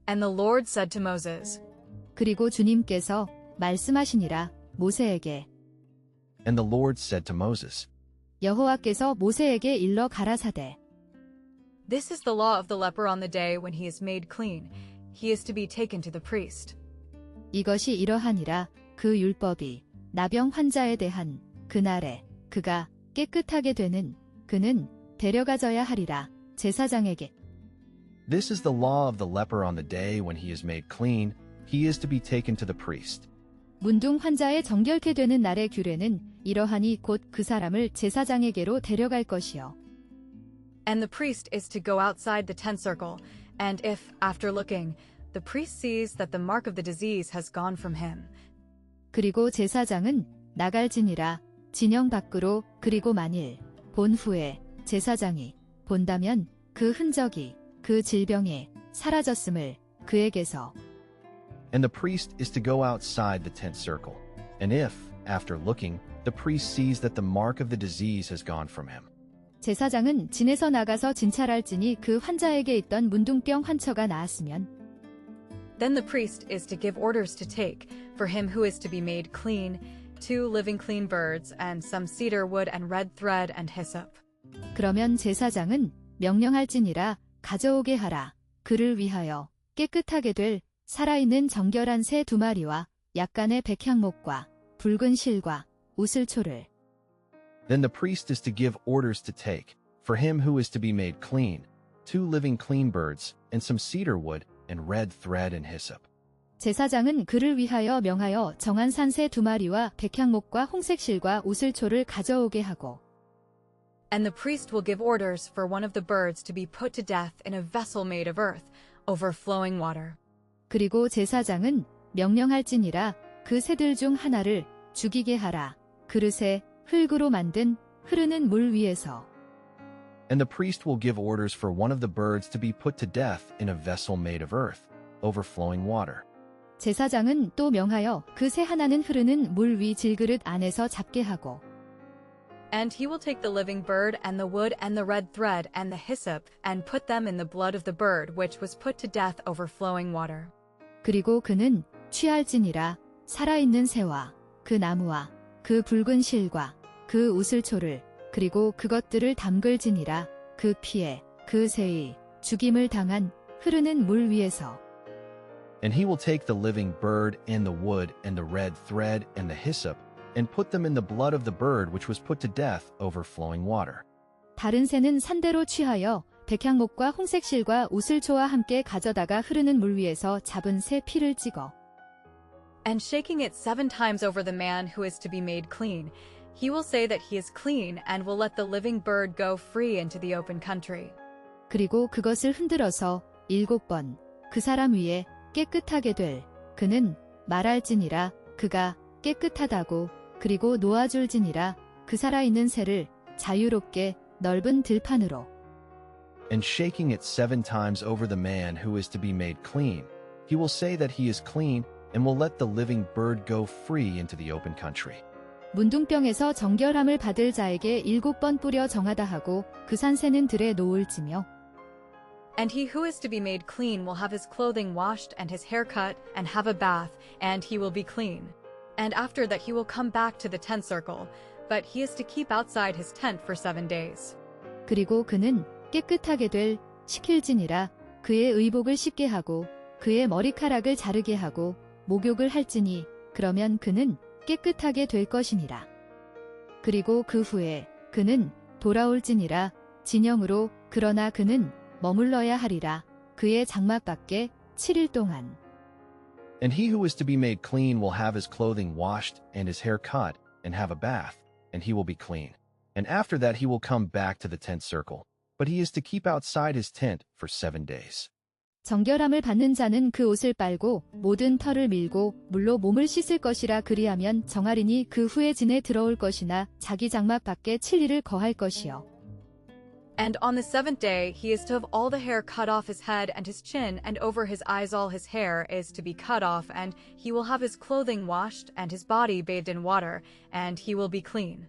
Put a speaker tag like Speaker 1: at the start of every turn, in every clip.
Speaker 1: And the Lord said to Moses,
Speaker 2: 그리고 주님께서 말씀하시니라 모세에게
Speaker 3: And the Lord said to Moses,
Speaker 2: 여호와께서 모세에게 일러 가라사대
Speaker 1: This is the law of the leper on the day when he is made clean. He is to be taken to the priest.
Speaker 2: 이것이 이러하니라 그 율법이 나병 환자에 대한 그날에 그가 깨끗하게 되는 그는 데려가져야 하리라 제사장에게
Speaker 3: This is the law of the leper on the day when he is made clean. He is to be taken to the priest.
Speaker 2: 문둥 환자의 정결케 되는 날의 규례는 이러하니 곧 그 사람을 제사장에게로 데려갈 것이요.
Speaker 1: And the priest is to go outside the tent circle, and if, after looking, the priest sees that the mark of the disease has gone from him,
Speaker 2: 그리고 제사장은 나갈지니라 진영 밖으로 그리고 만일 본 후에 제사장이 본다면 그 흔적이 그 질병에 사라졌음을 그에게서
Speaker 3: And the priest is to go outside the tent circle. And if, after looking, the priest sees that the mark of the disease has gone from him,
Speaker 2: 제사장은 진에서 나가서 진찰할지니 그 환자에게 있던 문둥병 환처가 나았으면
Speaker 1: then the priest is to give orders to take, for him who is to be made clean, 2 living clean birds, and some cedar wood and red thread and hyssop.
Speaker 2: 그러면 제사장은 명령할지니라 가져오게 하라. 그를 위하여 깨끗하게 될 살아있는 정결한 새 2마리와 약간의 백향목과 붉은 실과 우슬초를
Speaker 3: then the priest is to give orders to take, for him who is to be made clean, 2 living clean birds, and some cedar wood, and red thread and hyssop.
Speaker 2: 제사장은 그를 위하여 명하여 정한 산새 2마리와 백향목과 홍색실과 우슬초를 가져오게 하고
Speaker 1: And the priest will give orders for one of the birds to be put to death in a vessel made of earth, overflowing water.
Speaker 2: 그리고 제사장은 명령할지니라 그 새들 중 하나를 죽이게 하라. 그릇에 흙으로 만든 흐르는 물 위에서
Speaker 3: And the priest will give orders for one of the birds to be put to death in a vessel made of earth, overflowing water.
Speaker 2: 제사장은 또 명하여 그 새 하나는 흐르는 물 위 질그릇 안에서 잡게 하고
Speaker 1: And he will take the living bird and the wood and the red thread and the hyssop and put them in the blood of the bird which was put to death overflowing water.
Speaker 2: 그리고 그는 취할지니라 살아있는 새와 그 나무와 그 붉은 실과 그 우슬초를 그리고 그것들을 담글지니라 그 피에 그 새의 죽임을 당한 흐르는 물 위에서
Speaker 3: And he will take the living bird and the wood and the red thread and the hyssop and put them in the blood of the bird which was put to death overflowing water.
Speaker 2: 다른 새는 산대로 취하여 백향목과 홍색실과 우슬초와 함께 가져다가 흐르는 물 위에서 잡은 새 피를 찍어
Speaker 1: And shaking it 7 times over the man who is to be made clean, he will say that he is clean and will let the living bird go free into the open country.
Speaker 2: 그리고 그것을 흔들어서 7번 그 사람 위에 깨끗하게 될 그는 말할지니라 그가 깨끗하다고 그리고 놓아줄지니라 그 살아있는 새를 자유롭게 넓은 들판으로
Speaker 3: And shaking it 7 times over the man who is to be made clean, he will say that he is clean and will let the living bird go free into the open country.
Speaker 2: 문둥병에서 정결함을 받을 자에게 7번 뿌려 정하다 하고 그 산새는 들에 놓을지며
Speaker 1: And he who is to be made clean will have his clothing washed and his hair cut and have a bath, and he will be clean. And after that he will come back to the tent circle, but he is to keep outside his tent for 7 days.
Speaker 2: 그리고 그는 깨끗하게 될 시킬지니라 그의 의복을 씻게 하고 그의 머리카락을 자르게 하고 목욕을 할지니 그러면 그는 깨끗하게 될 것이니라. 그리고 그 후에 그는 돌아올지니라 진영으로 그러나 그는 머물러야 하리라. 그의 장막 밖에 7일 동안.
Speaker 3: And he who is to be made clean will have his clothing washed and his hair cut and have a bath, and he will be clean. And after that he will come back to the tent circle, but he is to keep outside his tent for 7 days.
Speaker 2: 정결함을 받는 자는 그 옷을 빨고 모든 털을 밀고 물로 몸을 씻을 것이라 그리하면 정하리니 그 후에 진에 들어올 것이나 자기 장막 밖에 7일을 거할 것이요.
Speaker 1: And on the 7th day he is to have all the hair cut off his head and his chin, and over his eyes all his hair is to be cut off, and he will have his clothing washed and his body bathed in water, and he will be clean.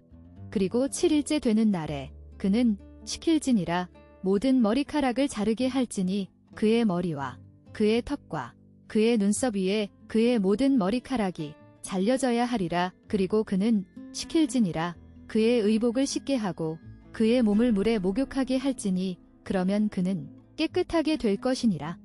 Speaker 2: 그리고 7일째 되는 날에 그는 시킬지니라 모든 머리카락을 자르게 할지니 그의 머리와 그의 턱과 그의 눈썹 위에 그의 모든 머리카락이 잘려져야 하리라. 그리고 그는 시킬지니라. 그의 의복을 씻게 하고 그의 몸을 물에 목욕하게 할지니 그러면 그는 깨끗하게 될 것이니라.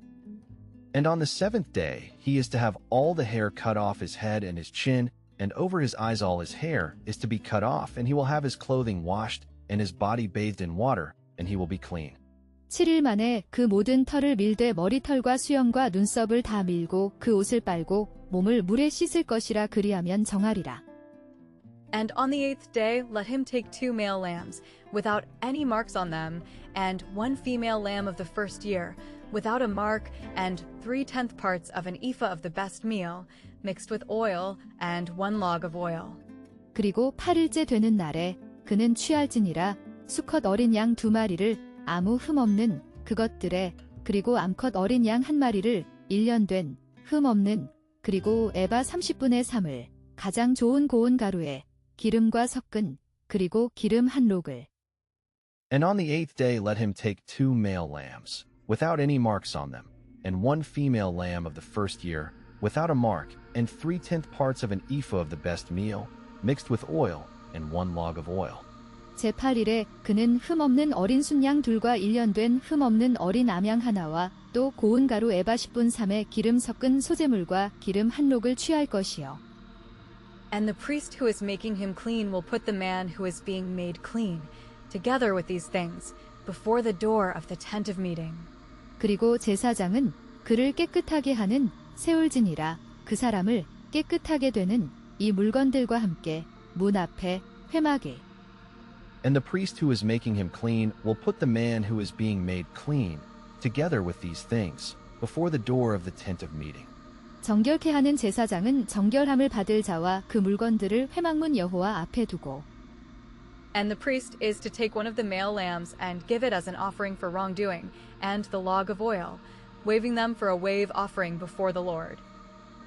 Speaker 3: And on the seventh day he is to have all the hair cut off his head and his chin, and over his eyes all his hair is to be cut off, and he will have his clothing washed, and his body bathed in water, and he will be clean.
Speaker 2: 7일 만에 그 모든 털을 밀되 머리털과 수염과 눈썹을 다 밀고 그 옷을 빨고 몸을 물에 씻을 것이라. 그리하면 정하리라.
Speaker 1: And on the 8th day let him take 2 male lambs, without any marks on them, and 1 female lamb of the first year, without a mark, and 3/10 parts of an ephah of the best meal, mixed with oil, and 1 log of oil.
Speaker 2: 그리고 8일째 되는 날에 그는 취할지니라. 수컷 어린 양 2마리를 아무 흠 없는 그것들에, 그리고 암컷 어린 양 1마리를 1년 된 흠 없는, 그리고 에바 30분의 3을 가장 좋은 고운 가루에 기름과 섞은, 그리고 기름 1록을.
Speaker 3: And on the 8th day let him take 2 male lambs, without any marks on them, and 1 female lamb of the first year, without a mark, and 3/10 parts of an ephah of the best meal, mixed with oil, and 1 log of oil.
Speaker 2: 제8일에 그는 흠 없는 어린 순양 둘과 1년 된 흠 없는 어린 암양 하나와 또 고운 가루 에바 10분 3에 기름 섞은 소재물과 기름 1록을 취할 것이요.
Speaker 1: And the priest who is making him clean will put the man who is being made clean, together with these things, before the door of the tent of meeting.
Speaker 2: 그리고 제사장은 그를 깨끗하게 하는 세울지니라. 그 사람을 깨끗하게 되는 이 물건들과 함께 문 앞에 회막에.
Speaker 3: And the priest who is making him clean will put the man who is being made clean, together with these things, before the door of the tent of meeting.
Speaker 2: 정결케 하는 제사장은 정결함을 받을 자와 그 물건들을 회막문 여호와 앞에 두고.
Speaker 1: And the priest is to take 1 of the male lambs and give it as an offering for wrongdoing, and the log of oil, waving them for a wave offering before the Lord.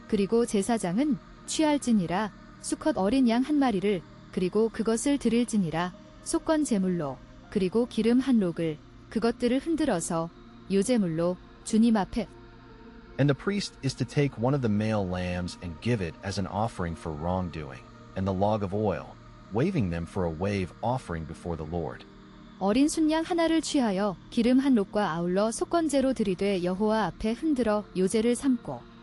Speaker 2: 그리고 제사장은 취할지니라. 수컷 어린 양 1마리를, 그리고 그것을 드릴지니라. 속건 제물로, 그리고 기름 1록을, 그것들을 흔들어서 요제물로 주님 앞에.
Speaker 3: And the priest is to take 1 of the male lambs and give it as an offering for wrongdoing, and the log of oil, waving them for a wave offering before the Lord.
Speaker 2: 어린 순양 하나를 취하여 기름 1록과 아울러 속건제로 드리되 여호와 앞에 흔들어 요제를 삼고.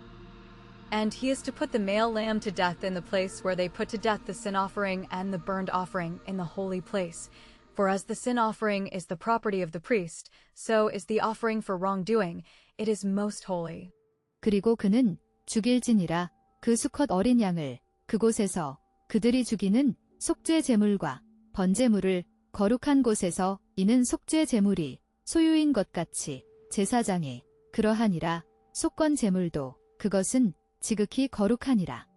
Speaker 1: And he is to put the male lamb to death in the place where they put to death the sin offering and the burnt offering in the holy place. For as the sin offering is the property of the priest, so is the offering for wrongdoing. It is most holy.
Speaker 2: 그리고 그는 죽일지니라. 그 수컷 어린 양을 그곳에서 그들이 죽이는 속죄 제물과 번제물을 거룩한 곳에서, 이는 속죄 제물이 소유인 것 같이 제사장이 그러하니라. 속건 제물도 그것은 지극히 거룩하니라.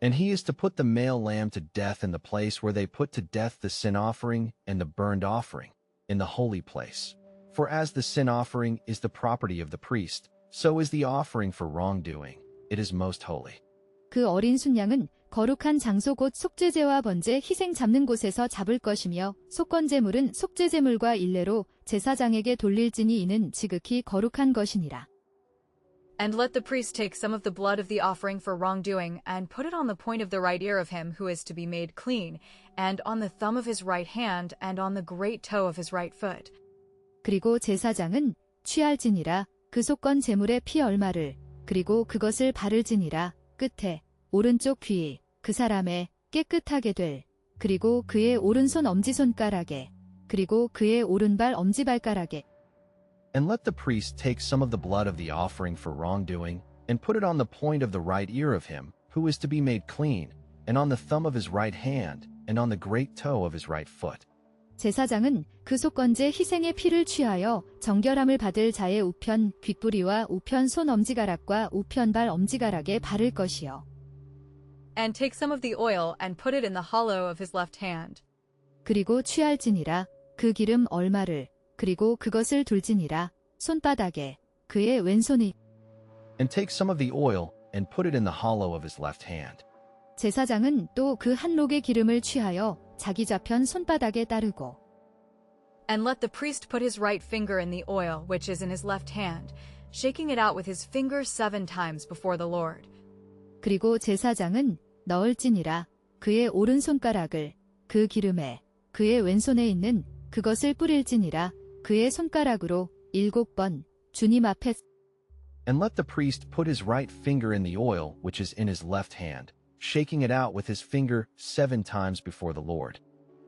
Speaker 3: And he is to put the male lamb to death in the place where they put to death the sin offering and the burnt offering, in the holy place. For as the sin offering is the property of the priest, so is the offering for wrongdoing. It is most holy.
Speaker 2: 그 어린 순양은 거룩한 장소 곧 속죄제와 번제 희생 잡는 곳에서 잡을 것이며, 속건제물은 속죄제물과 일례로 제사장에게 돌릴지니 이는 지극히 거룩한 것이니라.
Speaker 1: And let the priest take some of the blood of the offering for wrongdoing, and put it on the point of the right ear of him who is to be made clean, and on the thumb of his right hand, and on the great toe of his right foot.
Speaker 2: 그리고 제사장은 취할지니라. 그 속건 제물의 피 얼마를, 그리고 그것을 바를지니라. 끝에 오른쪽 귀 그 사람의 깨끗하게 될, 그리고 그의 오른손 엄지손가락에, 그리고 그의 오른발 엄지발가락에.
Speaker 3: And let the priest take some of the blood of the offering for wrongdoing, and put it on the point of the right ear of him who is to be made clean, and on the thumb of his right hand, and on the great toe of his right foot.
Speaker 2: 제사장은 그 속건제 희생의 피를 취하여 정결함을 받을 자의 우편 귓부리와 우편 손 엄지가락과 우편 발 엄지가락에 바를 것이요.
Speaker 1: And take some of the oil, and put it in the hollow of his left hand.
Speaker 2: 그리고 취할지니라. 그 기름 얼마를, 그리고 그것을 둘지니라. 손바닥에 그의 왼손이.
Speaker 3: And take some of the oil, and put it in the hollow of his left hand.
Speaker 2: 제사장은 또 그 1록의 기름을 취하여 자기 좌편 손바닥에 따르고.
Speaker 1: And let the priest put his right finger in the oil which is in his left hand, shaking it out with his fingers 7 times before the Lord.
Speaker 2: 그리고 제사장은 넣을지니라 그의 오른손가락을 그 기름에 그의 왼손에 있는 그것을 뿌릴지니라 그의 손가락으로 7번 주님 앞에
Speaker 3: And let the priest put his right finger in the oil which is in his left hand, shaking it out with his finger 7 times before the Lord.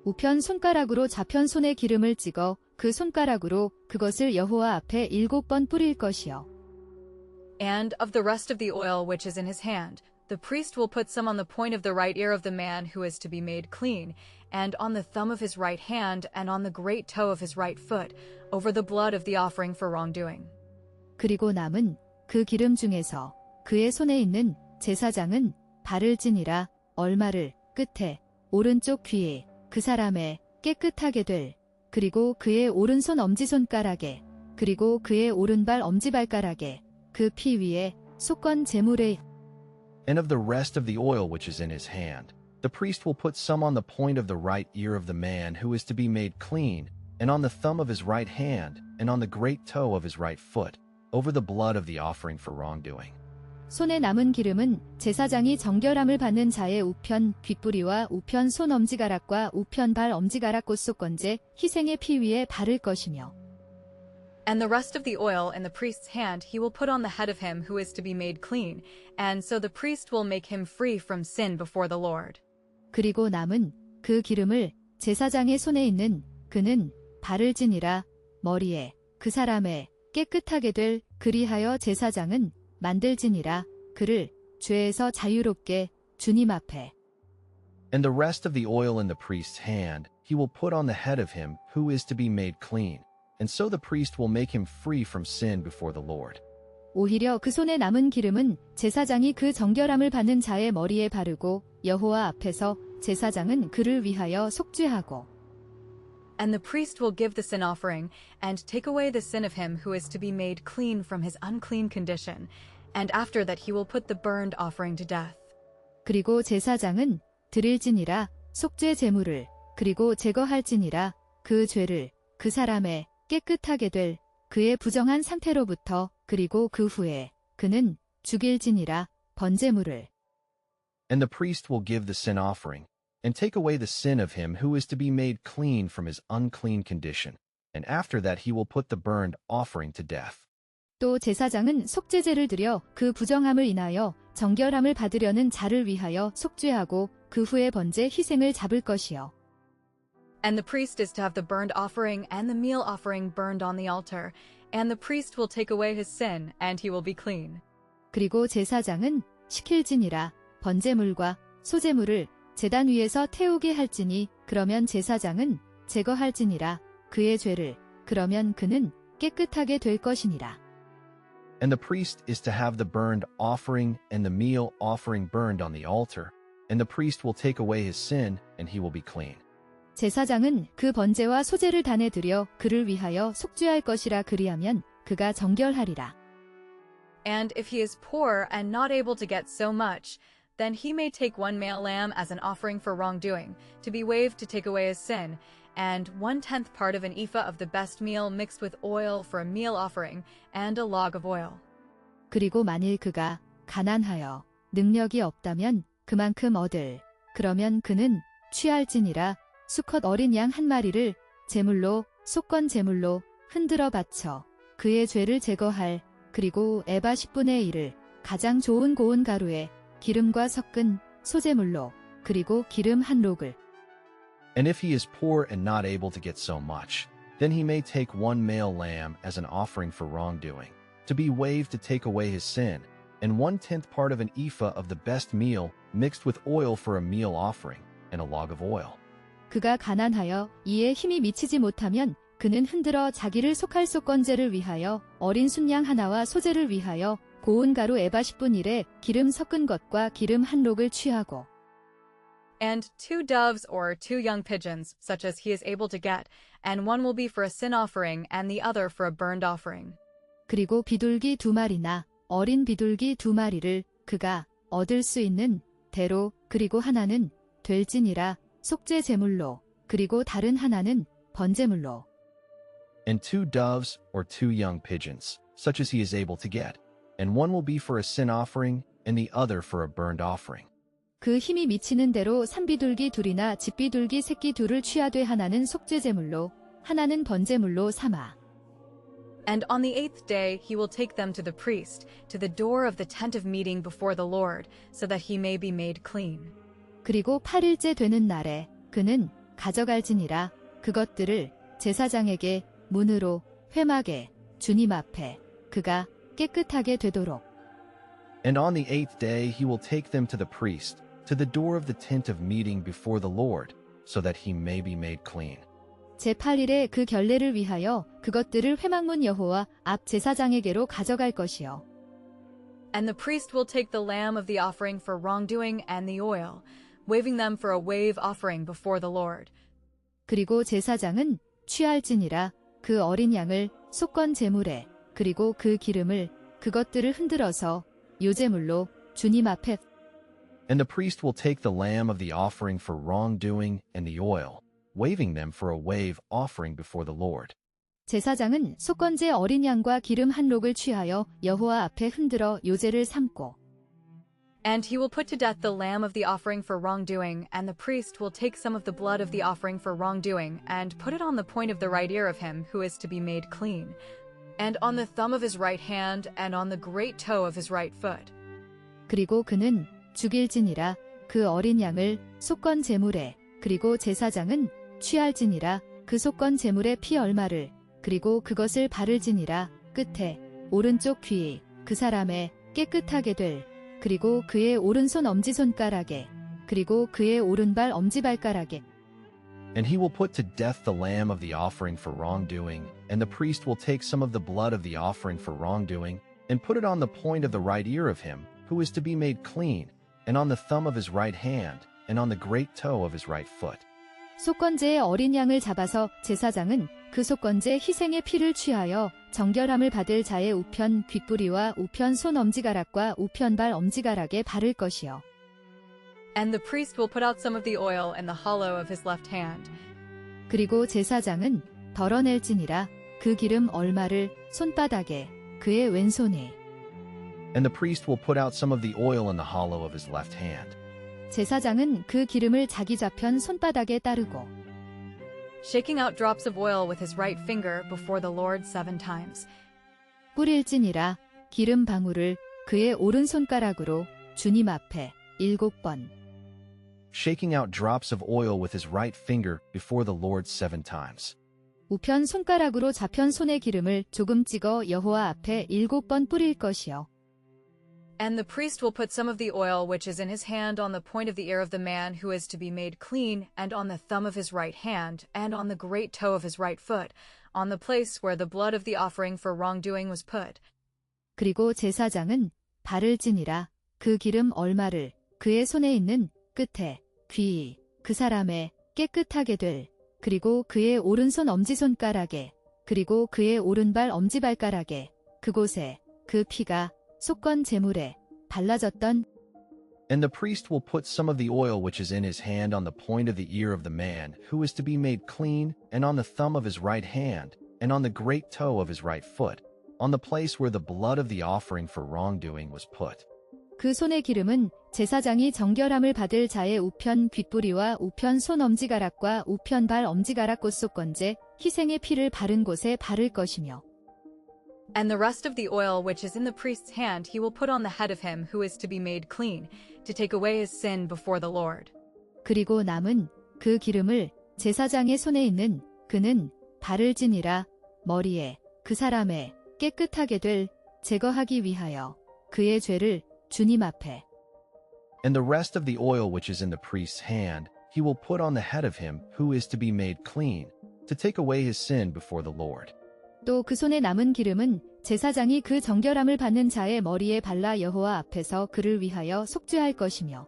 Speaker 2: 우편 손가락으로 좌편 손에 기름을 찍어 그 손가락으로 그것을 여호와 앞에 7번 뿌릴 것이요.
Speaker 1: And of the rest of the oil which is in his hand, the priest will put some on the point of the right ear of the man who is to be made clean, and on the thumb of his right hand, and on the great toe of his right foot, over the blood of the offering for wrongdoing.
Speaker 2: 그리고 남은 그 기름 중에서 그의 손에 있는 제사장은 발을 찌니라 얼마를 끝에 오른쪽 귀에 그 사람의 깨끗하게 될 그리고 그의 오른손 엄지손가락에 그리고 그의 오른발 엄지발가락에 그 피 위에 속건 제물에
Speaker 3: And of the rest of the oil which is in his hand, the priest will put some on the point of the right ear of the man who is to be made clean, and on the thumb of his right hand, and on the great toe of his right foot, over the blood of the offering for wrongdoing.
Speaker 2: 손에 남은 기름은 제사장이 정결함을 받는 자의 우편 귓뿌리와 우편 손 엄지가락과 우편 발 엄지가락 곧속건제 희생의 피 위에 바를 것이며
Speaker 1: And the rest of the oil in the priest's hand he will put on the head of him who is to be made clean, and so the priest will make him free from sin before the Lord.
Speaker 2: 그리고 남은 그 기름을 제사장의 손에 있는 그는 발을 지니라 머리에 그 사람의 깨끗하게 될 그리하여 제사장은 만들지니라 그를 죄에서 자유롭게 주님 앞에
Speaker 3: And the rest of the oil in the priest's hand he will put on the head of him who is to be made clean, and so the priest will make him free from sin before the Lord.
Speaker 2: 오히려 그 손에 남은 기름은 제사장이 그 정결함을 받는 자의 머리에 바르고 여호와 앞에서 제사장은 그를 위하여 속죄하고
Speaker 1: And the priest will give the sin offering, and take away the sin of him who is to be made clean from his unclean condition, and after that he will put the burned offering to death.
Speaker 2: 그리고 제사장은 드릴지니라 속죄 제물을 그리고 제거할지니라 그 죄를 그 사람의 깨끗하게 될 그의 부정한 상태로부터 그리고 그 후에 그는 죽일지니라 번제물을
Speaker 3: And the priest will give the sin offering, and take away the sin of him who is to be made clean from his unclean condition, and after that he will put the burned offering to death.
Speaker 2: 또 제사장은 속죄제를 드려 그 부정함을 인하여 정결함을 받으려는 자를 위하여 속죄하고 그 후에 번제 희생을 잡을 것이요.
Speaker 1: And the priest is to have the burnt offering and the meal offering burned on the altar, and the priest will take away his sin, and he will be clean.
Speaker 2: 그리고 제사장은 시킬지니라 번제물과 소제물을 제단 위에서 태우게 할지니 그러면 제사장은 제거할지니라 그의 죄를 그러면 그는 깨끗하게 될 것이니라.
Speaker 3: And the priest is to have the burned offering and the meal offering burned on the altar, and the priest will take away his sin, and he will be clean.
Speaker 2: 제사장은 그 번제와 소제를 단에 드려 그를 위하여 속죄할 것이라 그리하면 그가 정결하리라.
Speaker 1: And if he is poor and not able to get so much, then he may take one male lamb as an offering for wrongdoing, to be waved to take away his sin, and 1/10 part of an ephah of the best meal mixed with oil for a meal offering, and a log of oil.
Speaker 2: 그리고 만일 그가 가난하여 능력이 없다면 그만큼 얻을 그러면 그는 취할지니라 수컷 어린 양 1마리를 제물로 속건 제물로 흔들어 바쳐 그의 죄를 제거할 그리고 에바 10분의 1을 가장 좋은 고운 가루에 기름과 섞은 소제물로 그리고 기름 한 록을
Speaker 3: And if he is poor and not able to get so much, then he may take one male lamb as an offering for wrongdoing, to be waved to take away his sin, and 1/10 part of an ephah of the best meal mixed with oil for a meal offering, and a log of oil.
Speaker 2: 그가 가난하여 이에 힘이 미치지 못하면 그는 흔들어 자기를 속할 속건제를 위하여 어린 순양 하나와 소제를 위하여 고운 가루 에바 10분 1에 기름 섞은 것과 기름 한 록을 취하고
Speaker 1: And 2 doves or 2 young pigeons, such as he is able to get, and one will be for a sin offering and the other for a burned offering.
Speaker 2: 그리고 비둘기 2마리나 어린 비둘기 2마리를 그가 얻을 수 있는 대로 그리고 하나는 될지니라 속죄 제물로 그리고 다른 하나는 번제물로
Speaker 3: And 2 doves or 2 young pigeons, such as he is able to get, and one will be for a sin offering, and the other for a burnt offering.
Speaker 2: 그 힘이 미치는 대로 산비둘기 둘이나 집비둘기 새끼 둘을 취하되 하나는 속죄제물로 하나는 번제물로 삼아.
Speaker 1: And on the 8th day he will take them to the priest, to the door of the tent of meeting before the Lord, so that he may be made clean.
Speaker 2: 그리고 8일째 되는 날에 그는 가져갈지니라 그것들을 제사장에게 문으로 회막에 주님 앞에 그가 깨끗하게 되도록.
Speaker 3: And on the 8th day he will take them to the priest, to the door of the tent of meeting before the Lord, so that he may be made clean.
Speaker 2: 제8일에 그 결례를 위하여 그것들을 회막문 여호와 앞 제사장에게로 가져갈 것이요.
Speaker 1: And the priest will take the lamb of the offering for wrongdoing and the oil, waving them for a wave offering before the Lord.
Speaker 2: 그리고 제사장은 취할지니라 그 어린 양을 속건 제물에 그리고 그 기름을 그것들을 흔들어서 요제물로 주님 앞에.
Speaker 3: And the priest will take the lamb of the offering for wrongdoing and the oil, waving them for a wave offering before the Lord.
Speaker 2: 제사장은 속건제 어린 양과 기름 한 록을 취하여 여호와 앞에 흔들어 요제를 삼고.
Speaker 1: And he will put to death the lamb of the offering for wrongdoing, and the priest will take some of the blood of the offering for wrongdoing, and put it on the point of the right ear of him who is to be made clean, and on the thumb of his right hand, and on the great toe of his right foot.
Speaker 2: 그리고 그는 죽일지니라 그 어린 양을 속건 제물에 그리고 제사장은 취할지니라 그 속건 제물의 피 얼마를 그리고 그것을 바를지니라 끝에 오른쪽 귀 그 사람의 깨끗하게 될 그리고 그의 오른손 엄지손가락에 그리고 그의 오른발 엄지발가락에.
Speaker 3: And he will put to death the lamb of the offering for wrongdoing, and the priest will take some of the blood of the offering for wrongdoing, and put it on the point of the right ear of him who is to be made clean, and on the thumb of his right hand, and on the great toe of his right foot.
Speaker 2: 속건제의 어린 양을 잡아서 제사장은 그 속건제 희생의 피를 취하여 정결함을 받을 자의 우편 귓부리와 우편 손 엄지가락과 우편 발 엄지가락에 바를 것이요.
Speaker 1: And the priest will put out some of the oil in the hollow of his left hand.
Speaker 2: 그리고 제사장은 덜어낼지니라 그 기름 얼마를 손바닥에 그의 왼손에.
Speaker 3: And the priest will put out some of the oil in the hollow of his left hand.
Speaker 2: 제사장은 그 기름을 자기 좌편 손바닥에 따르고.
Speaker 1: Shaking out drops of oil with his right finger before the Lord 7 times.
Speaker 2: 뿌릴지니라 기름 방울을 그의 오른손가락으로 주님 앞에 7번.
Speaker 3: Shaking out drops of oil with his right finger before the Lord 7 times.
Speaker 2: 우편 손가락으로 좌편 손의 기름을 조금 찍어 여호와 앞에 7번 뿌릴 것이요.
Speaker 1: And the priest will put some of the oil which is in his hand on the point of the ear of the man who is to be made clean, and on the thumb of his right hand, and on the great toe of his right foot, on the place where the blood of the offering for wrongdoing was put.
Speaker 2: 그리고 제사장은 바를지니라 그 기름 얼마를 그의 손에 있는 끝에 귀 그 사람의 깨끗하게 될 그리고 그의 오른손 엄지손가락에 그리고 그의 오른발 엄지발가락에 그곳에 그 피가 속건 제물에 발라졌던.
Speaker 3: And the priest will put some of the oil which is in his hand on the point of the ear of the man who is to be made clean, and on the thumb of his right hand, and on the great toe of his right foot, on the place where the blood of the offering for wrongdoing was put.
Speaker 2: 그 손의 기름은 제사장이 정결함을 받을 자의 우편 귓부리와 우편 손 엄지가락과 우편 발 엄지가락 곳 속건제 희생의 피를 바른 곳에 바를 것이며.
Speaker 1: And the rest of the oil which is in the priest's hand he will put on the head of him who is to be made clean, to take away his sin before the Lord.
Speaker 2: 그리고 남은 그 기름을 제사장의 손에 있는 그는 바를지니라 머리에 그 사람의 깨끗하게 될 제거하기 위하여 그의 죄를 주님 앞에.
Speaker 3: And the rest of the oil which is in the priest's hand he will put on the head of him who is to be made clean, to take away his sin before the Lord.
Speaker 2: 또 그 손에 남은 기름은 제사장이 그 정결함을 받는 자의 머리에 발라 여호와 앞에서 그를 위하여 속죄할 것이며.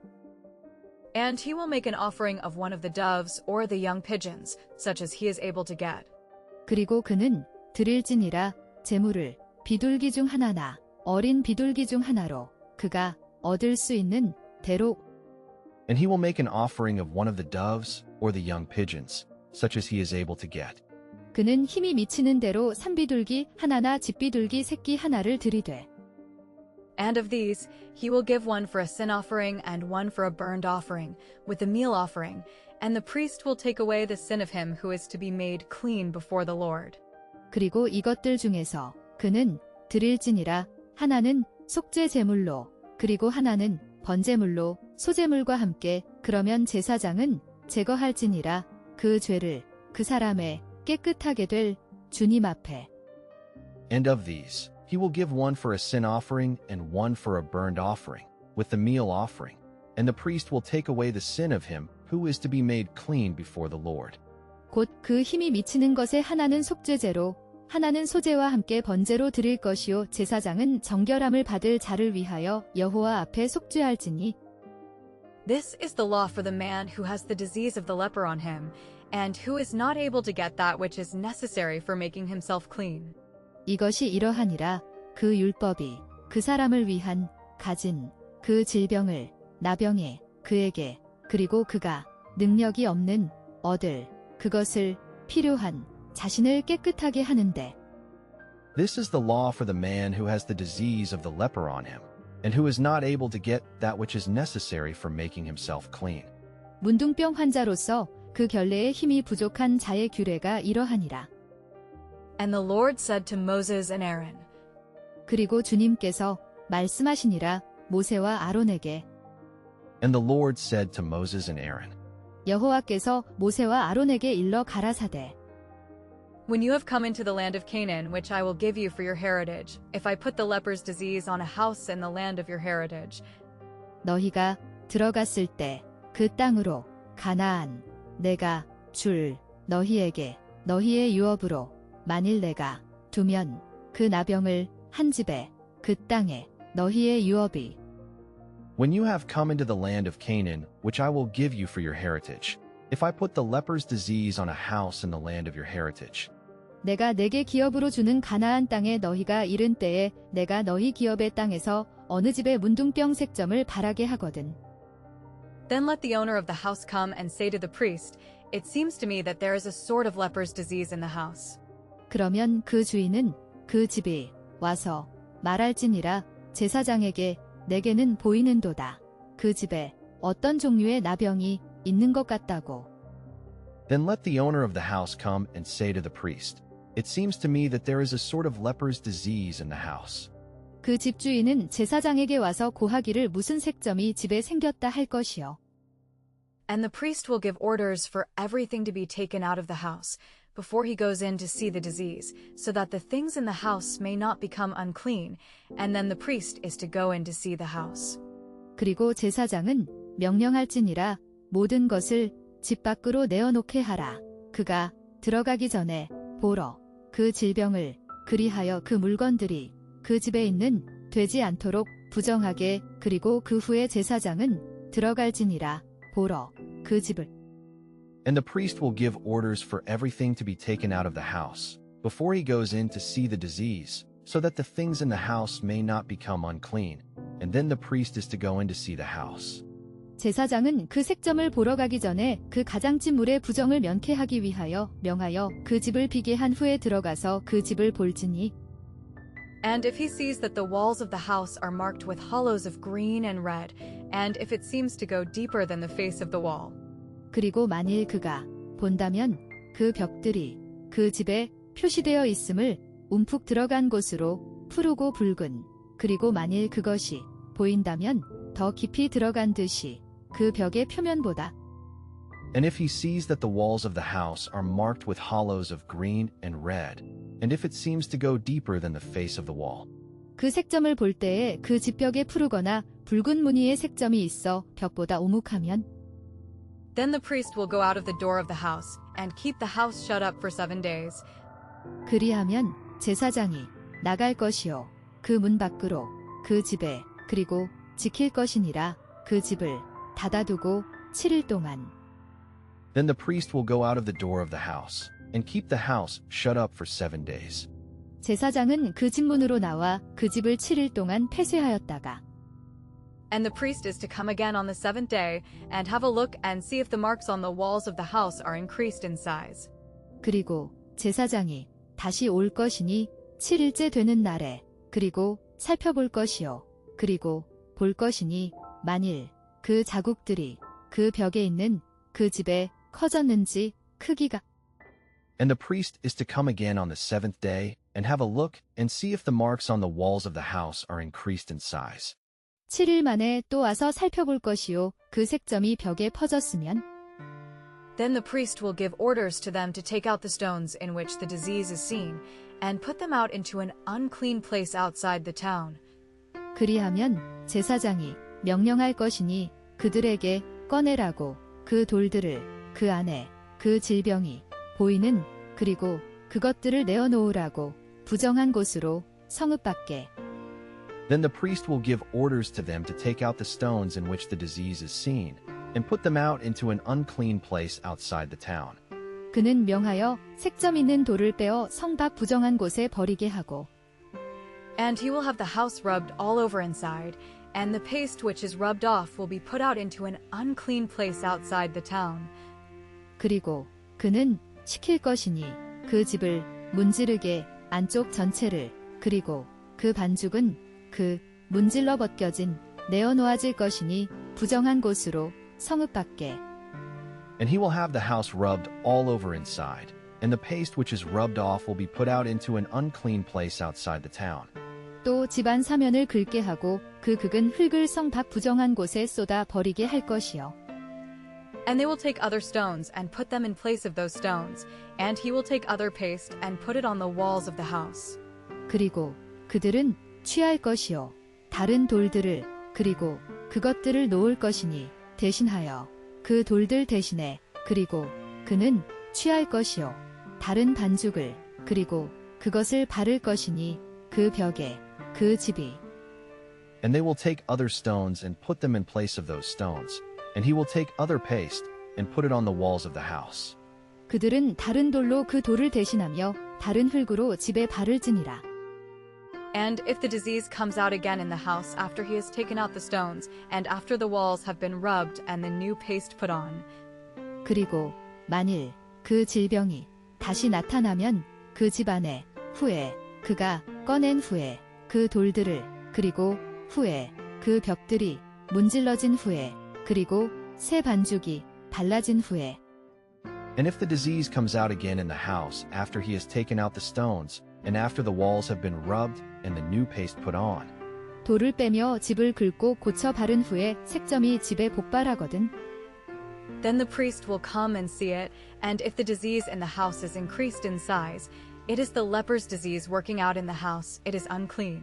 Speaker 1: And he will make an offering of one of the doves or the young pigeons, such as he is able to get.
Speaker 2: 그리고 그는 드릴지니라 제물을 비둘기 중 하나나 어린 비둘기 중 하나로 그가 얻을 수 있는 대로.
Speaker 3: And he will make an offering of one of the doves or the young pigeons, such as he is able to get.
Speaker 2: 그는 힘이 미치는 대로 산비둘기 하나나 집비둘기 새끼 하나를 들이되
Speaker 1: And of these, he will give one for a sin offering and one for a burnt offering, with the meal offering, and the priest will take away the sin of him who is to be made clean before the Lord.
Speaker 2: 그리고 이것들 중에서 그는 드릴지니라 하나는 속죄 제물로 그리고 하나는 번제물로 소제물과 함께 그러면 제사장은 제거할지니라 그 죄를 그 사람의 깨끗하게 될 주님 앞에.
Speaker 3: And of these, he will give one for a sin offering and one for a burnt offering, with the meal offering, and the priest will take away the sin of him who is to be made clean before the Lord.
Speaker 2: 곧 그 힘이 미치는 것의 하나는 속죄제로 하나는 소제와 함께 번제로 드릴 것이요 제사장은 정결함을 받을 자를 위하여 여호와 앞에 속죄할지니
Speaker 1: This is the law for the man who has the disease of the leper on him, and who is not able to get that which is necessary for making himself clean.
Speaker 2: 이것이 이러하니라 그 율법이 그 사람을 위한 가진 그 질병을 나병에 그에게 그리고 그가 능력이 없는 얻을 그것을 필요한 자신을 깨끗하게 하는데
Speaker 3: This is the law for the man who has the disease of the leper on him, and who is not able to get that which is necessary for making himself clean.
Speaker 2: 문둥병 환자로서 그 결례의 힘이 부족한 자의 규례가 이러하니라.
Speaker 1: And the Lord said to Moses and Aaron,
Speaker 2: 그리고 주님께서 말씀하시니라 모세와 아론에게
Speaker 3: And the Lord said to Moses and Aaron,
Speaker 2: 여호와께서 모세와 아론에게 일러 가라사대
Speaker 1: When you have come into the land of Canaan, which I will give you for your heritage, if I put the leper's disease on a house in the land of your heritage,
Speaker 2: 너희가 들어갔을 때 그 땅으로 가나안 내가 줄 너희에게 너희의 유업으로 만일 내가 두면 그 나병을 한 집에 그 땅에 너희의 유업이
Speaker 3: When you have come into the land of Canaan, which I will give you for your heritage, if I put the leper's disease on a house in the land of your heritage,
Speaker 2: 내가 내게 기업으로 주는 가나안 땅에 너희가 이른 때에 내가 너희 기업의 땅에서 어느 집에 문둥병 색점을 바라게 하거든.
Speaker 1: then let the owner of the house come and say to the priest, It seems to me that there is a sort of leper's disease in the house.
Speaker 2: 그러면 그 주인은 그 집에 와서 말할지니라 제사장에게 내게는 보이는도다. 그 집에 어떤 종류의 나병이 있는 것 같다고.
Speaker 3: then let the owner of the house come and say to the priest, It seems to me that there is a sort of leper's disease in the house.
Speaker 2: 그 집주인은 제사장에게 와서 고하기를 무슨 색점이 집에 생겼다 할 것이요.
Speaker 1: And the priest will give orders for everything to be taken out of the house before he goes in to see the disease, so that the things in the house may not become unclean, and then the priest is to go in to see the house.
Speaker 2: 그리고 제사장은 명령할지니라 모든 것을 집 밖으로 내어놓게 하라. 그가 들어가기 전에 보러 그 질병을 그리하여 그 물건들이 그 집에 있는 되지 않도록 부정하게 그리고 그 후에 제사장은 들어갈지니라 보러 그 집을
Speaker 3: And the priest will give orders for everything to be taken out of the house, before he goes in to see the disease, so that the things in the house may not become unclean, and then the priest is to go in to see the house.
Speaker 2: 제사장은 그 색점을 보러 가기 전에 그 가장집 물의 부정을 면케하기 위하여 명하여 그 집을 비게 한 후에 들어가서 그 집을 볼지니
Speaker 1: And if he sees that the walls of the house are marked with hollows of green and red, and if it seems to go deeper than the face of the wall,
Speaker 2: 그리고 만일 그가 본다면 그 벽들이 그 집에 표시되어 있음을 움푹 들어간 곳으로 푸르고 붉은 그리고 만일 그것이 보인다면 더 깊이 들어간 듯이 그 벽의 표면보다
Speaker 3: And if he sees that the walls of the house are marked with hollows of green and red, and if it seems to go deeper than the face of the wall,
Speaker 2: 그 색점을 볼 때에 그 집벽에 푸르거나 붉은 무늬의 색점이 있어 벽보다 오묵하면
Speaker 1: then the priest will go out of the door of the house and keep the house shut up for 7 days.
Speaker 2: 그리하면 제사장이 나갈 것이요 그 문 밖으로 그 집에 그리고 지킬 것이니라 그 집을 닫아두고 7일 동안
Speaker 3: then the priest will go out of the door of the house and keep the house shut up for 7 days.
Speaker 2: 제사장은 그 집 문으로 나와 그 집을 7일 동안 폐쇄하였다가
Speaker 1: And the priest is to come again on the 7th day and have a look and see if the marks on the walls of the house are increased in size.
Speaker 2: 그리고 제사장이 다시 올 것이니 7일째 되는 날에 그리고 살펴볼 것이요. 그리고 볼 것이니 만일 그 자국들이 그 벽에 있는 그 집에 커졌는지 크기가
Speaker 3: And the priest is to come again on the seventh day, and have a look, and see if the marks on the walls of the house are increased in size.
Speaker 2: 7일 만에 또 와서 살펴볼 것이요. 그 색점이 벽에 퍼졌으면
Speaker 1: Then the priest will give orders to them to take out the stones in which the disease is seen, and put them out into an unclean place outside the town.
Speaker 2: 그리하면 제사장이 명령할 것이니 그들에게 꺼내라고 그 돌들을 그 안에 그 질병이 보이는 그리고 그것들을 내어놓으라고 부정한 곳으로 성읍 밖에
Speaker 3: Then the priest will give orders to them to take out the stones in which the disease is seen, and put them out into an unclean place outside the town.
Speaker 2: 그는 명하여 색점 있는 돌을 빼어 성 밖 부정한 곳에 버리게 하고
Speaker 1: And he will have the house rubbed all over inside, and the paste which is rubbed off will be put out into an unclean place outside the town.
Speaker 2: 그리고 그는 시킬 것이니 그 집을 문지르게 안쪽 전체를 그리고 그 반죽은 그 문질러 벗겨진 내어놓아질 것이니 부정한 곳으로 성읍 밖에
Speaker 3: And he will have the house rubbed all over inside, and the paste which is rubbed off will be put out into an unclean place outside the town.
Speaker 2: 또 집안 사면을 긁게 하고 그 긁은 흙을 성 밖 부정한 곳에 쏟아 버리게 할 것이요.
Speaker 1: And they will take other stones and put them in place of those stones, and he will take other paste and put it on the walls of the house.
Speaker 2: 그리고 그들은 취할 것이요. 다른 돌들을 그리고 그것들을 놓을 것이니 대신하여 그 돌들 대신에 그리고 그는 취할 것이요. 다른 반죽을 그리고 그것을 바를 것이니 그 벽에 그 집이
Speaker 3: And they will take other stones and put them in place of those stones, and he will take other paste and put it on the walls of the house.
Speaker 2: 그들은 다른 돌로 그 돌을 대신하며 다른 흙으로 집에 발을 지니라.
Speaker 1: And if the disease comes out again in the house after he has taken out the stones, and after the walls have been rubbed and the new paste put on,
Speaker 2: 그리고 만일 그 질병이 다시 나타나면 그 집 안에 후에 그가 꺼낸 후에 그 돌들을 그리고 후에 그 벽들이 문질러진 후에 그리고 새 반죽이 발라진 후에
Speaker 3: And if the disease comes out again in the house after he has taken out the stones, and after the walls have been rubbed and the new paste put on,
Speaker 2: 돌을 빼며 집을 긁고 고쳐 바른 후에 색점이 집에 복발하거든
Speaker 1: then the priest will come and see it, and if the disease in the house is increased in size, it is the leper's disease working out in the house, it is unclean.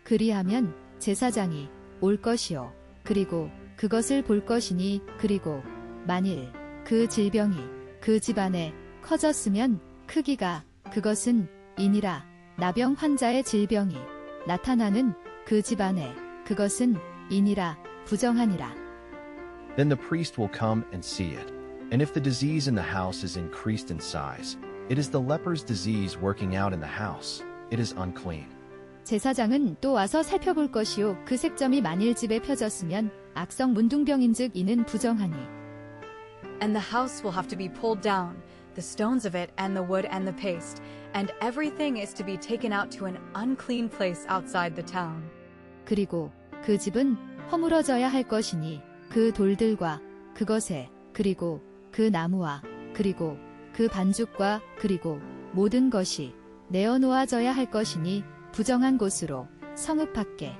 Speaker 2: 그리하면 제사장이 올 것이요 그리고 그것을 볼 것이니 그리고 만일 그 질병이 그 집 안에 커졌으면 크기가 그것은 이니라 나병 환자의 질병이 나타나는 그 집 안에 그것은 이니라 부정하니라.
Speaker 3: then the priest will come and see it. And if the disease in the house is increased in size, it is the leper's disease working out in the house. It is unclean.
Speaker 2: 제사장은 또 와서 살펴볼 것이요 그 색점이 만일 집에 펴졌으면 악성 문둥병인즉 이는 부정하니
Speaker 1: And the house will have to be pulled down, the stones of it and the wood and the paste, and everything is to be taken out to an unclean place outside the town.
Speaker 2: 그리고 그 집은 허물어져야 할 것이니 그 돌들과 그것에 그리고 그 나무와 그리고 그 반죽과 그리고 모든 것이 내어놓아져야 할 것이니 부정한 곳으로 성읍 밖에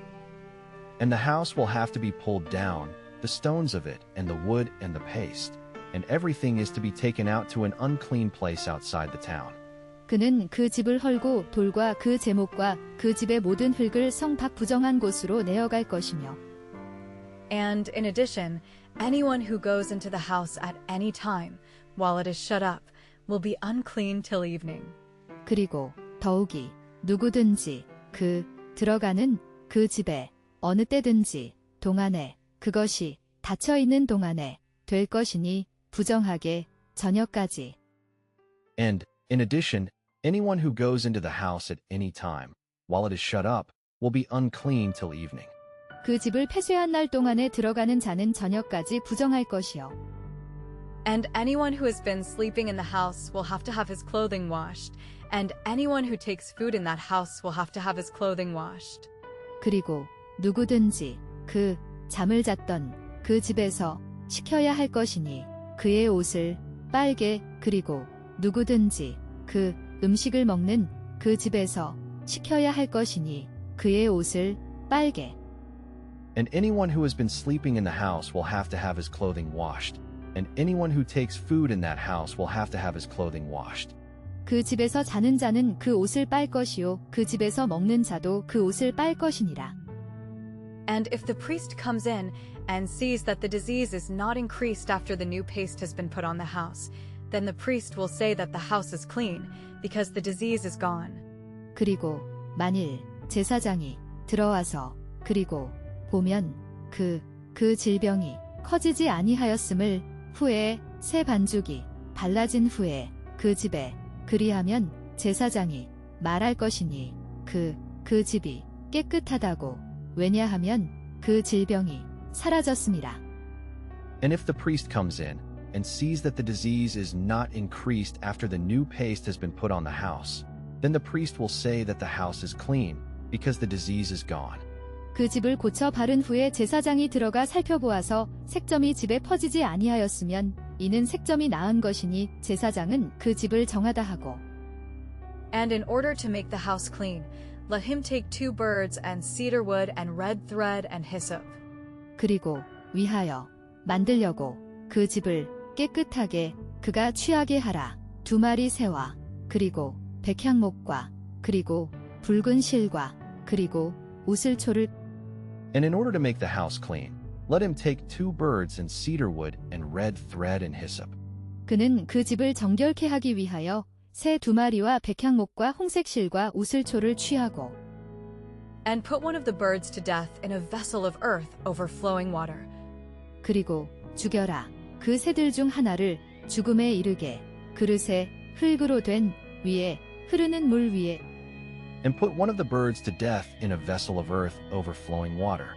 Speaker 3: And the house will have to be pulled down, the stones of it, and the wood and the paste, and everything is to be taken out to an unclean place outside the town.
Speaker 2: 그는 그 집을 헐고 돌과 그 제목과 그 집의 모든 흙을 성 밖 부정한 곳으로 내어갈 것이며
Speaker 1: And in addition, anyone who goes into the house at any time, while it is shut up, will be unclean till evening.
Speaker 2: 그리고 더욱이 누구든지 그 들어가는 그 집에 어느 때든지 동안에 그것이 닫혀 있는 동안에 될 것이니 부정하게 저녁까지.
Speaker 3: And, in addition, anyone who goes into the house at any time, while it is shut up, will be unclean till evening.
Speaker 2: 그 집을 폐쇄한 날 동안에 들어가는 자는 저녁까지 부정할 것이요.
Speaker 1: And anyone who has been sleeping in the house will have to have his clothing washed, and anyone who takes food in that house will have to have his clothing washed.
Speaker 2: 그리고 누구든지 그 잠을 잤던 그 집에서 식혀야 할 것이니 그의 옷을 빨게 그리고 누구든지 그 음식을 먹는 그 집에서 식혀야 할 것이니 그의 옷을 빨게.
Speaker 3: And anyone who has been sleeping in the house will have to have his clothing washed, and anyone who takes food in that house will have to have his clothing washed.
Speaker 2: 그 집에서 자는 자는 그 옷을 빨 것이요 그 집에서 먹는 자도 그 옷을 빨 것이니라.
Speaker 1: And if the priest comes in and sees that the disease is not increased after the new paste has been put on the house, then the priest will say that the house is clean, because the disease is gone.
Speaker 2: 그리고 만일 제사장이 들어와서 그리고 보면 그 질병이 커지지 아니하였음을 후에 새 반죽이 발라진 후에 그 집에 그리하면 제사장이 말할 것이니 그 집이 깨끗하다고 왜냐하면 그 질병이 사라졌음이라.
Speaker 3: And if the priest comes in and sees that the disease is not increased after the new paste has been put on the house, then the priest will say that the house is clean, because the disease is gone.
Speaker 2: 그 집을 고쳐 바른 후에 제사장이 들어가 살펴보아서 색점이 집에 퍼지지 아니하였으면 이는 색점이 나은 것이니 제사장은 그 집을 정하다 하고.
Speaker 1: And in order to make the house clean, let him take 2 birds and cedar wood and red thread and hyssop.
Speaker 2: 그리고 위하여 만들려고 그 집을 깨끗하게 그가 취하게 하라. 2마리 새와 그리고 백향목과 그리고 붉은 실과 그리고 우슬초를.
Speaker 3: And in order to make the house clean, let him take 2 birds and cedar wood and red thread and hyssop.
Speaker 2: 그는 그 집을 정결케 하기 위하여 새 2마리와 백향목과 홍색실과 우슬초를 취하고.
Speaker 1: And put one of the birds to death in a vessel of earth over flowing water.
Speaker 2: 그리고 죽여라. 그 새들 중 하나를 죽음에 이르게 그릇에 흙으로 된 위에 흐르는 물 위에.
Speaker 3: And put one of the birds to death in a vessel of earth over flowing water.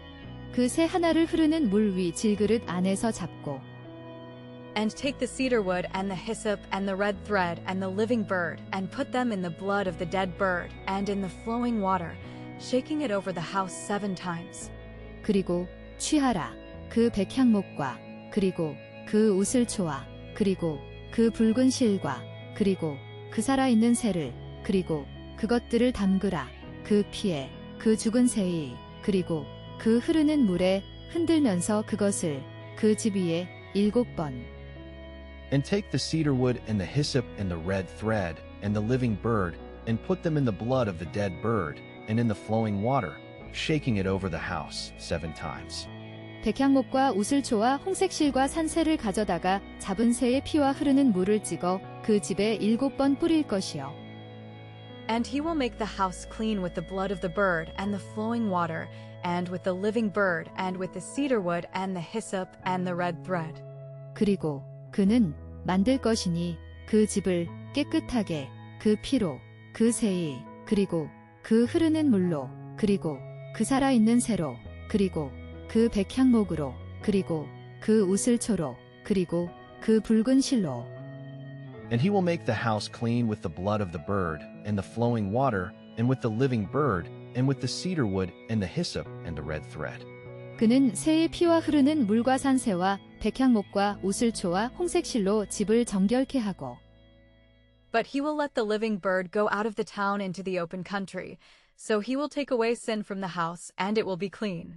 Speaker 2: 그 새 하나를 흐르는 물 위 질그릇 안에서 잡고.
Speaker 1: And take the cedar wood and the hyssop and the red thread and the living bird and put them in the blood of the dead bird and in the flowing water, shaking it over the house 7 times.
Speaker 2: 그리고 취하라. 그 백향목과 그리고 그 우슬초와 그리고 그 붉은 실과 그리고 그 살아있는 새를 그리고 그것들을 담그라. 그 피에 그 죽은 새의 그리고 그 흐르는 물에 흔들면서 그것을 그 집 위에 7번.
Speaker 3: And take the cedar wood and the hyssop and the red thread and the living bird and put them in the blood of the dead bird and in the flowing water, shaking it over the house 7 times.
Speaker 2: 백향목과 우슬초와 홍색실과 산새를 가져다가 잡은 새의 피와 흐르는 물을 찍어 그 집에 7번 뿌릴 것이요.
Speaker 1: And he will make the house clean with the blood of the bird and the flowing water, and with the living bird, and with the cedar wood and the hyssop and the red thread.
Speaker 2: 그리고 그는 만들 것이니 그 집을 깨끗하게 그 피로 그 새의 그리고 그 흐르는 물로 그리고 그 살아있는 새로 그리고 그 백향목으로 그리고 그 우슬초로 그리고 그 붉은 실로.
Speaker 3: And he will make the house clean with the blood of the bird and the flowing water and with the living bird and with the cedar wood and the hyssop and the red thread.
Speaker 2: 그는 새의 피와 흐르는 물과 산새와 백향목과 우슬초와 홍색실로 집을 정결케 하고.
Speaker 1: But he will let the living bird go out of the town into the open country, so he will take away sin from the house, and it will be clean.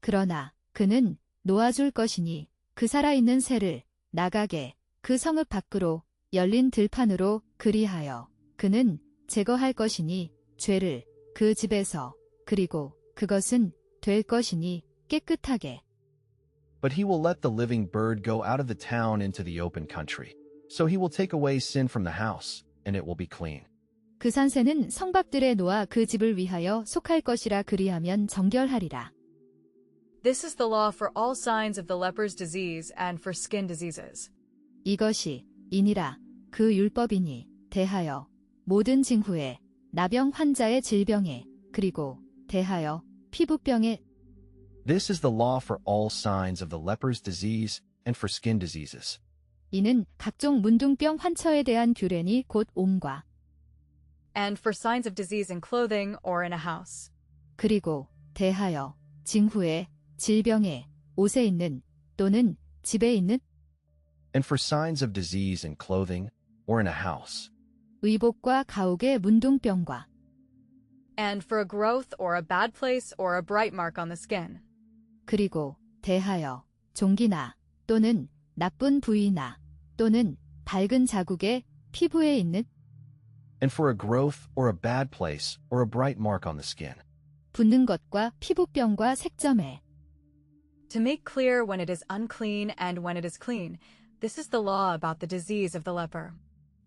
Speaker 2: 그러나 그는 놓아줄 것이니 그 살아있는 새를 나가게 그 성읍 밖으로 열린 들판으로 그리하여 그는 제거할 것이니 죄를 그 집에서 그리고 그것은 될 것이니 깨끗하게.
Speaker 3: But he will let the living bird go out of the town into the open country. So he will take away sin from the house, and it will be clean.
Speaker 2: 그 산새는 성밖들에 놓아 그 집을 위하여 속할 것이라 그리하면 정결하리라.
Speaker 1: This is the law for all signs of the leper's disease and for skin diseases.
Speaker 2: 이것이 이니라 그 율법이니 대하여 모든 징후에 나병 환자의 질병에 그리고 대하여 피부병에.
Speaker 3: This is the law for all signs of the leper's disease and for skin diseases.
Speaker 2: 이는 각종 문둥병 환처에 대한 규례니 곧 옴과
Speaker 1: And for signs of disease in clothing or in a house.
Speaker 2: 그리고 대하여 징후에 질병에 옷에 있는 또는 집에 있는
Speaker 3: And for signs of disease in clothing or in a house.
Speaker 2: 의복과 가옥의 문둥병과
Speaker 1: And for a growth or a bad place or a bright mark on the skin.
Speaker 2: 그리고 대하여 종기나 또는 나쁜 부위나 또는 밝은 자국의 피부에 있는
Speaker 3: And for a growth or a bad place or a bright mark on the skin.
Speaker 2: 붓는 것과 피부병과 색점에
Speaker 1: To make clear when it is unclean and when it is clean. This is the law about the disease of the leper.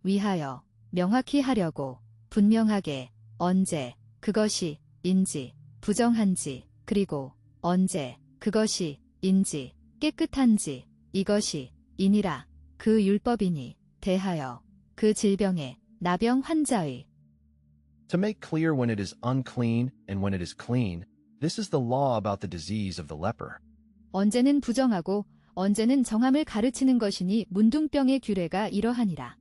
Speaker 2: 위하여 명확히 하려고 분명하게 언제 그것이 인지 부정한지 그리고 언제 그것이 인지 깨끗한지 이것이 이니라 그 율법이니 대하여 그 질병의 나병 환자의
Speaker 3: To make clear when it is unclean and when it is clean, this is the law about the disease of the leper.
Speaker 2: 언제는 부정하고 언제는 정함을 가르치는 것이니 문둥병의 규례가 이러하니라.